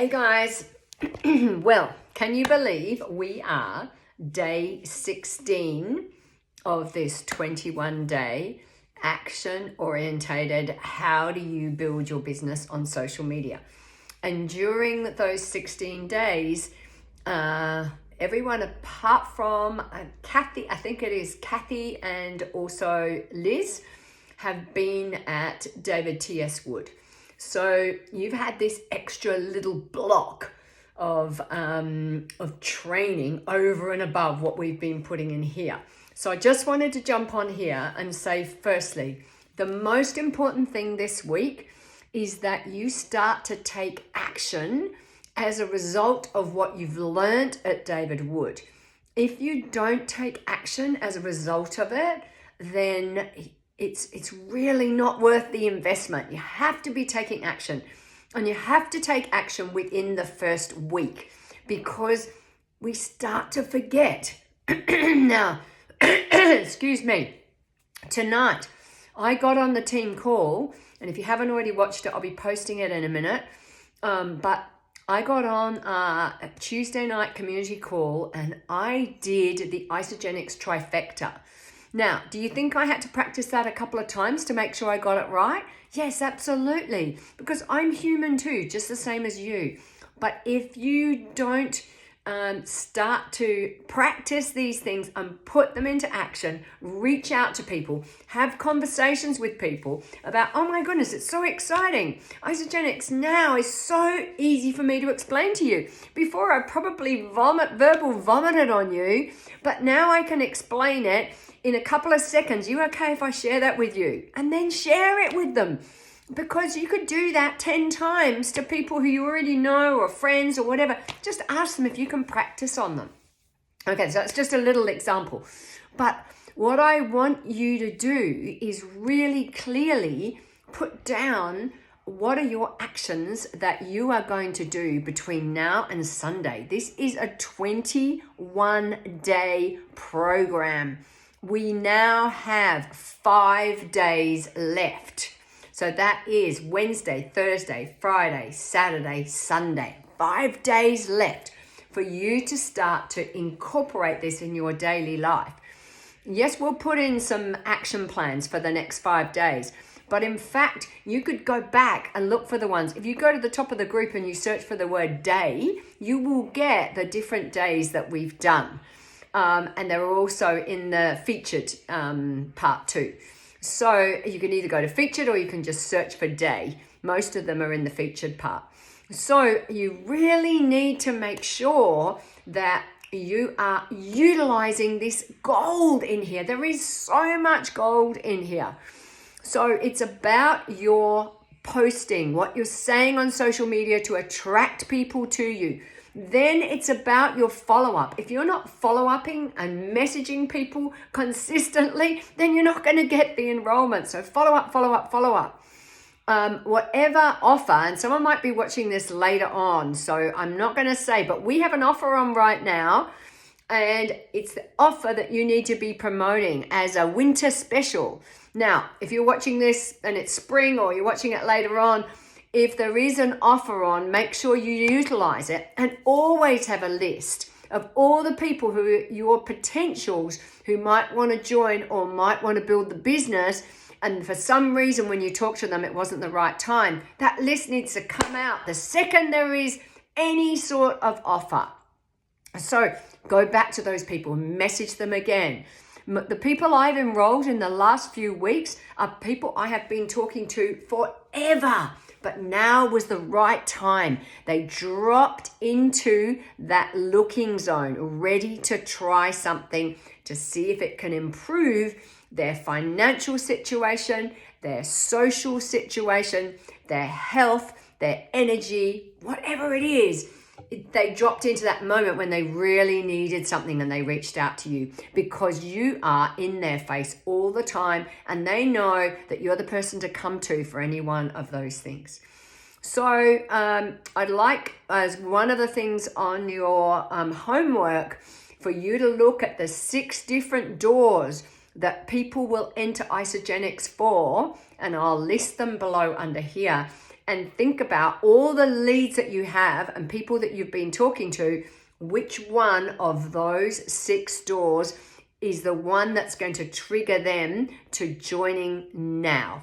Hey guys, well, can you believe we are day 16 of this 21-day action-orientated how do you build your business on social media? And during those 16 days, everyone apart from Kathy, I think it is Kathy and also Liz, have been at David T.S. Wood. So you've had this extra little block of training over and above what we've been putting in here. So I just wanted to jump on here and say, firstly, the most important thing this week is that you start to take action as a result of what you've learned at David Wood. If you don't take action as a result of it, then it's really not worth the investment. You have to be taking action, and you have to take action within the first week because we start to forget. Now, excuse me, tonight I got on the team call, and if you haven't already watched it, I'll be posting it in a minute. But I got on a Tuesday night community call and I did the Isogenics trifecta. Now, do you think I had to practice that a couple of times to make sure I got it right? Yes, absolutely, because I'm human too, just the same as you. But if you don't start to practice these things and put them into action, reach out to people, have conversations with people about, oh my goodness, it's so exciting. Isogenics now is so easy for me to explain to you. Before I probably verbal vomited on you, but now I can explain it in a couple of seconds. You okay if I share that with you? And then share it with them. Because you could do that 10 times to people who you already know or friends or whatever. Just ask them if you can practice on them. Okay, so that's just a little example. But what I want you to do is really clearly put down what are your actions that you are going to do between now and Sunday. This is a 21-day program. We now have 5 days left. So that is Wednesday, Thursday, Friday, Saturday, Sunday. 5 days left for you to start to incorporate this in your daily life. Yes, we'll put in some action plans for the next 5 days. But in fact, you could go back and look for the ones. If you go to the top of the group and you search for the word day, you will get the different days that we've done. And they're also in the featured part too. So you can either go to featured or you can just search for day. Most of them are in the featured part. So you really need to make sure that you are utilizing this gold in here. There is so much gold in here. So it's about your posting, what you're saying on social media to attract people to you. Then it's about your follow-up. If you're not follow-upping and messaging people consistently, then you're not going to get the enrollment. So follow up. Whatever offer, and someone might be watching this later on, so I'm not going to say, but we have an offer on right now, and it's the offer that you need to be promoting as a winter special. Now, if you're watching this and it's spring or you're watching it later on, if there is an offer on, make sure you utilize it and always have a list of all the people who are your potentials who might want to join or might want to build the business. And for some reason, when you talk to them, it wasn't the right time. That list needs to come out the second there is any sort of offer. So go back to those people, message them again. The people I've enrolled in the last few weeks are people I have been talking to forever. But now was the right time. They dropped into that looking zone, ready to try something to see if it can improve their financial situation, their social situation, their health, their energy, whatever it is. They dropped into that moment when they really needed something and they reached out to you because you are in their face all the time and they know that you're the person to come to for any one of those things. So I'd like, as one of the things on your homework, for you to look at the 6 different doors that people will enter Isogenics for, and I'll list them below under here. and think about all the leads that you have and people that you've been talking to. Which one of those 6 doors is the one that's going to trigger them to joining now?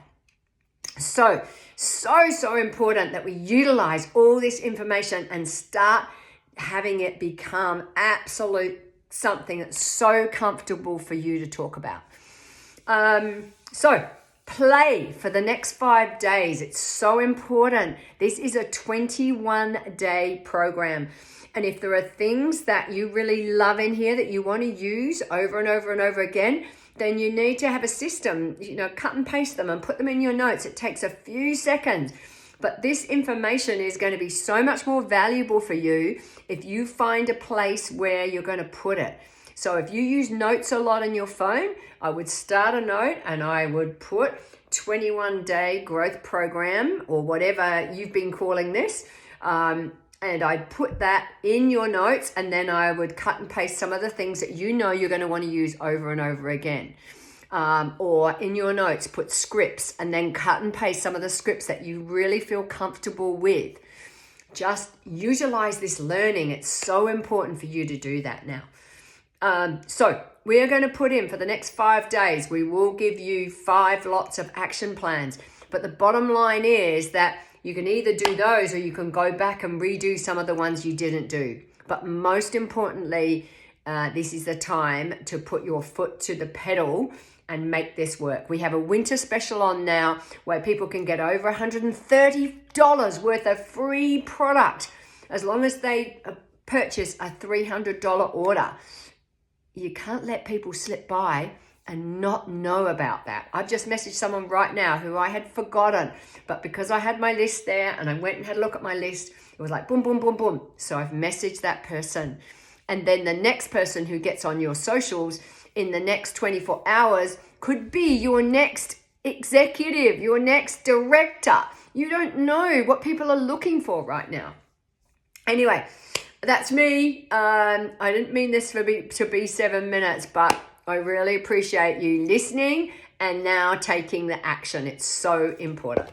So important that we utilize all this information and start having it become absolute something that's so comfortable for you to talk about. So play for the next 5 days. It's so important. This is a 21-day program. And if there are things that you really love in here that you want to use over and over and over again, then you need to have a system, cut and paste them and put them in your notes. It takes a few seconds, but this information is going to be so much more valuable for you if you find a place where you're going to put it. So if you use notes a lot on your phone, I would start a note and I would put 21-day growth program or whatever you've been calling this. And I'd put that in your notes, and then I would cut and paste some of the things that you're going to want to use over and over again. Or in your notes, put scripts and then cut and paste some of the scripts that you really feel comfortable with. Just utilize this learning. It's so important for you to do that now. So we are going to put in for the next 5 days. We will give you 5 lots of action plans. But the bottom line is that you can either do those or you can go back and redo some of the ones you didn't do. But most importantly, this is the time to put your foot to the pedal and make this work. We have a winter special on now where people can get over $130 worth of free product as long as they purchase a $300 order. You can't let people slip by and not know about that. I've just messaged someone right now who I had forgotten, but because I had my list there and I went and had a look at my list, it was like boom, boom, boom, boom. So I've messaged that person. And then the next person who gets on your socials in the next 24 hours could be your next executive, your next director. You don't know what people are looking for right now. Anyway, that's me. I didn't mean this to be 7 minutes, but I really appreciate you listening and now taking the action. It's so important.